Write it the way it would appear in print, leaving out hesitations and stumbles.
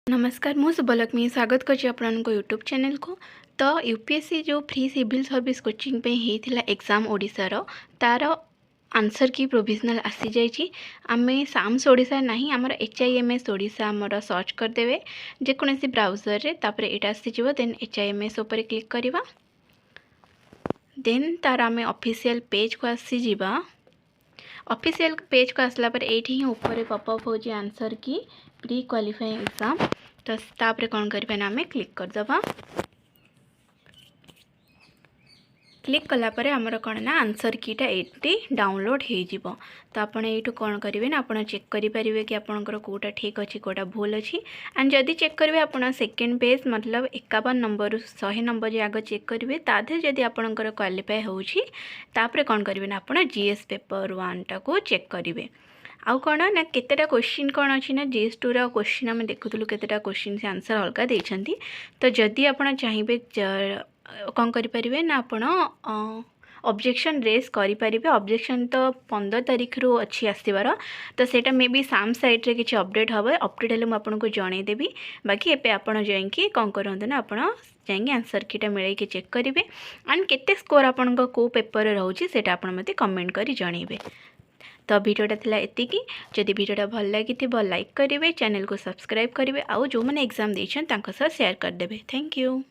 नमस्कार मु शुभलक्ष्मी स्वागत करछि आपनको यूट्यूब चैनल को। तो यूपीएससी जो फ्री सिविल सर्विस कोचिंग पे हेतिला एग्जाम ओडिसा रो तार आंसर की प्रोविजनल आसी जाइछि। आमे साम्स ओडिसा नहीं आमर HIMS ओडिसा आमर सर्च कर देबे जेकोसी ब्राउजर रे तापर एटा आसी जिवो देन HIMS ऊपर क्लिक करबा देन तार आमे ऑफिशियल पेज को आसी जिबा। ऑफिशियल पेज को आसला पर एठी ही ऊपर पॉपअप हो जी आंसर की प्री क्वालिफाइंग एग्जाम। तो तापर कौन करबे ना आमे क्लिक कर दबा। क्लिक कला परे हमर कौन ना आंसर कीटा एटी डाउनलोड हो जिवो। तो आपण एठू कौन करेंगे ना आपण चेक करि परिबे कि आपनकर कोटा ठीक अछि कोटा भूल अछि। एंड जदि चेक करेंगे आपण सेकेंड पेज मतलब 51 नंबर 100 नंबर जे आगे चेक करेंगे ताधे जदि आपनकर क्वालिफाई होउछि तापर कौन करेंगे ना आपण जीएस पेपर 1 टा को चेक करेंगे। आउ कौन ना केतेटा क्वेश्चन कौन अच्छी ना जीएस 2 रा क्वेश्चन आम देखुलु केतेटा क्वेश्चन से आंसर अलग देछंती। तो जदि आपण चाहिए कौन करें ना आपण ऑब्जेक्शन रेस करें। ऑब्जेक्शन तो 15 तारीख रू अच्छी आसबार तो सेटा मे बी साम साइट रे किसी अपडेट हम अपडेट हेल्ले मुझे जनईदेवी। बाकी एपे आपण जाइए कौन करते ना आपण जाइए आंसर कीटा मिले चेक करेंगे एंड केते स्कोर आपण को पेपर रोचे से मत कमेंट कर जनइबे। तो वीडियोटा थिला एतिकी। जदि वीडियोटा भल लगी लाइक करेंगे चैनल को सब्सक्राइब करेंगे आउ जो मैंने एग्जाम देछन तांको सह शेयर कर देबे। Thank you.